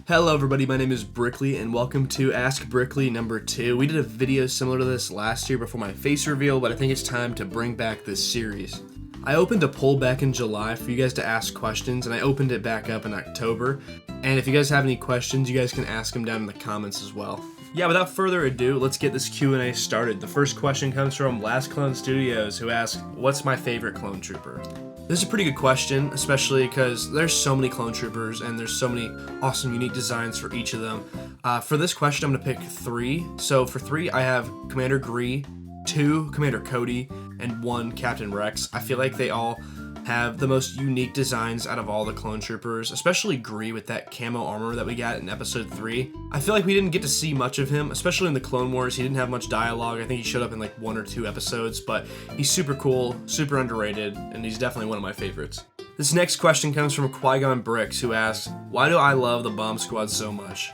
Hello everybody, my name is Brickley and welcome to Ask Brickley number 2. We did a video similar to this last year before my face reveal, but I think it's time to bring back this series. I opened a poll back in July for you guys to ask questions, and I opened it back up in October. And if you guys have any questions, you guys can ask them down in the comments as well. Yeah, without further ado, let's get this Q&A started. The first question comes from Last Clone Studios, who asks, what's my favorite clone trooper? This is a pretty good question, especially because there's so many clone troopers and there's so many awesome, unique designs for each of them. For this question, I'm going to pick 3. So for 3, I have Commander Gree, 2 Commander Cody, and 1 Captain Rex. I feel like they all have the most unique designs out of all the clone troopers, especially Gree with that camo armor that we got in episode 3. I feel like we didn't get to see much of him, especially in the Clone Wars. He didn't have much dialogue. I think he showed up in like 1 or 2 episodes, but he's super cool, super underrated, and he's definitely one of my favorites. This next question comes from Qui-Gon Bricks, who asks, why do I love the Bomb Squad so much?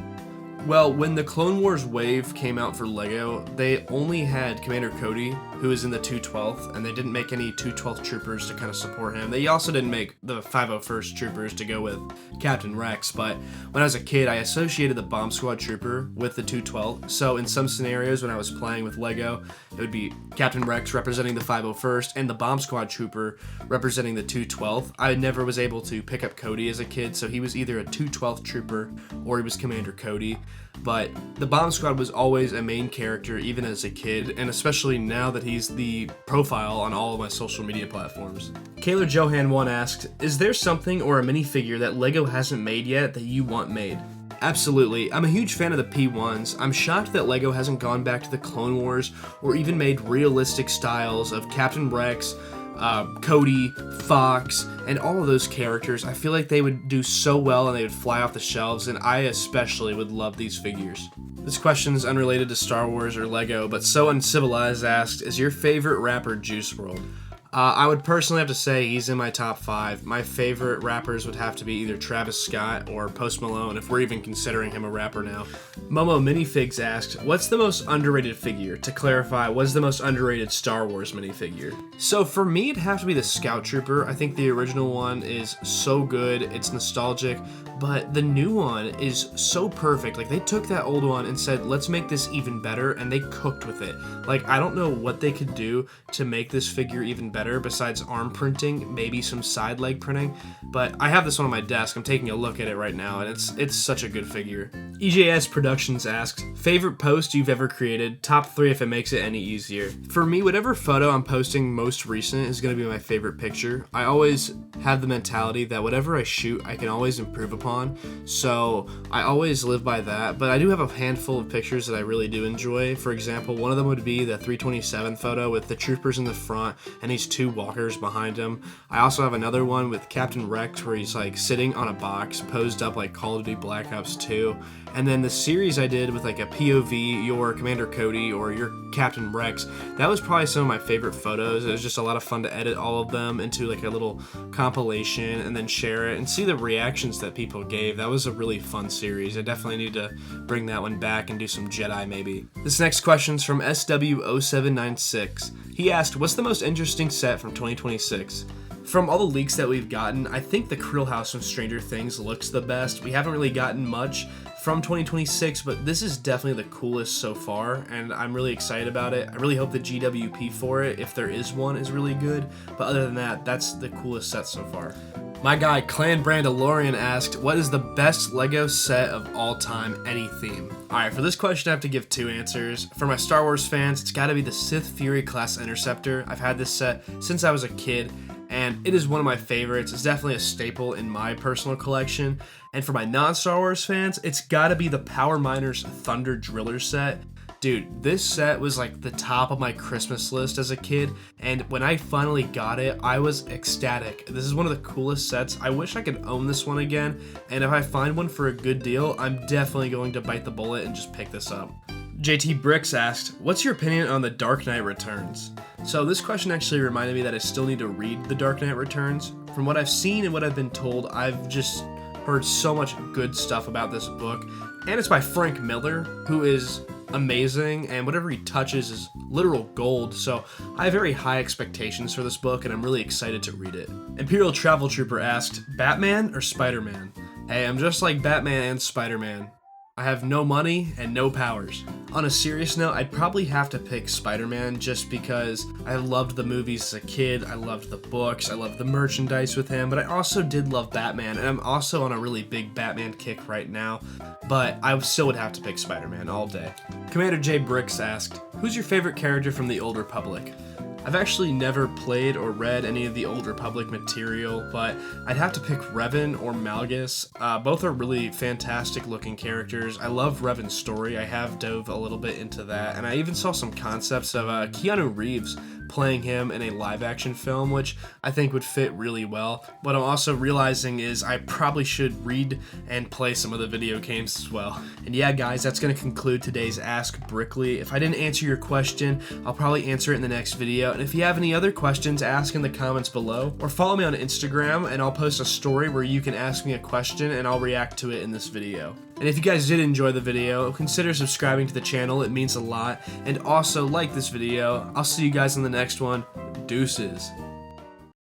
Well, when the Clone Wars wave came out for LEGO, they only had Commander Cody, who was in the 212th, and they didn't make any 212th troopers to kind of support him. They also didn't make the 501st troopers to go with Captain Rex, but when I was a kid, I associated the Bomb Squad trooper with the 212th, so in some scenarios when I was playing with LEGO, it would be Captain Rex representing the 501st, and the Bomb Squad trooper representing the 212th. I never was able to pick up Cody as a kid, so he was either a 212th trooper or he was Commander Cody. But the Bomb Squad was always a main character even as a kid, and especially now that he's the profile on all of my social media platforms. Kayla Johan 1 asked, is there something or a minifigure that LEGO hasn't made yet that you want made? Absolutely. I'm a huge fan of the P1s. I'm shocked that LEGO hasn't gone back to the Clone Wars or even made realistic styles of Captain Rex, Cody, Fox, and all of those characters. I feel like they would do so well and they would fly off the shelves, and I especially would love these figures. This question is unrelated to Star Wars or LEGO, but So Uncivilized asked, is your favorite rapper Juice WRLD? I would personally have to say he's in my top 5. My favorite rappers would have to be either Travis Scott or Post Malone, if we're even considering him a rapper now. Momo Minifigs asked, what's the most underrated figure? To clarify, what's the most underrated Star Wars minifigure? So for me, it'd have to be the Scout Trooper. I think the original one is so good, it's nostalgic, but the new one is so perfect. Like, they took that old one and said, let's make this even better, and they cooked with it. Like, I don't know what they could do to make this figure even better besides arm printing, maybe some side leg printing, but I have this one on my desk. I'm taking a look at it right now, and it's such a good figure. EJS Productions asks, favorite post you've ever created, top 3 if it makes it any easier. For me, whatever photo I'm posting most recent is going to be my favorite picture. I always have the mentality that whatever I shoot, I can always improve upon, so I always live by that, but I do have a handful of pictures that I really do enjoy. For example, one of them would be the 327 photo with the troopers in the front and these 2 walkers behind him. I also have another one with Captain Rex where he's like sitting on a box posed up like Call of Duty Black Ops 2. And then the series I did with like a POV, your Commander Cody or your Captain Rex, that was probably some of my favorite photos. It was just a lot of fun to edit all of them into like a little compilation and then share it and see the reactions that people gave. That was a really fun series. I definitely need to bring that one back and do some Jedi maybe. This next question's from SW0796. He asked, what's the most interesting set from 2026? From all the leaks that we've gotten, I think the Krill House from Stranger Things looks the best. We haven't really gotten much from 2026, but this is definitely the coolest so far, and I'm really excited about it. I really hope the GWP for it, if there is one, is really good, but other than that, that's the coolest set so far. My guy Clan Brandalorian asked, what is the best LEGO set of all time, any theme? Alright, for this question I have to give 2 answers. For my Star Wars fans, it's gotta be the Sith Fury class Interceptor. I've had this set since I was a kid, and it is one of my favorites. It's definitely a staple in my personal collection. And for my non-Star Wars fans, it's gotta be the Power Miners Thunder Driller set. Dude, this set was like the top of my Christmas list as a kid, and when I finally got it, I was ecstatic. This is one of the coolest sets. I wish I could own this one again, and if I find one for a good deal, I'm definitely going to bite the bullet and just pick this up. JT Bricks asked, what's your opinion on The Dark Knight Returns? So this question actually reminded me that I still need to read The Dark Knight Returns. From what I've seen and what I've been told, I've just heard so much good stuff about this book, and it's by Frank Miller, who is amazing, and whatever he touches is literal gold, so I have very high expectations for this book, and I'm really excited to read it. Imperial Travel Trooper asked, Batman or Spider-Man? Hey, I'm just like Batman and Spider-Man. I have no money and no powers. On a serious note, I'd probably have to pick Spider-Man just because I loved the movies as a kid, I loved the books, I loved the merchandise with him, but I also did love Batman, and I'm also on a really big Batman kick right now, but I still would have to pick Spider-Man all day. Commander J. Bricks asked, who's your favorite character from the Old Republic? I've actually never played or read any of the Old Republic material, but I'd have to pick Revan or Malgus. Both are really fantastic looking characters. I love Revan's story. I have dove a little bit into that, and I even saw some concepts of Keanu Reeves playing him in a live action film, which I think would fit really well. What I'm also realizing is I probably should read and play some of the video games as well. And yeah, guys, that's going to conclude today's Ask Brickley. If I didn't answer your question, I'll probably answer it in the next video. And if you have any other questions, ask in the comments below, or follow me on Instagram and I'll post a story where you can ask me a question and I'll react to it in this video. And if you guys did enjoy the video, consider subscribing to the channel, it means a lot. And also like this video. I'll see you guys in the next one. Deuces.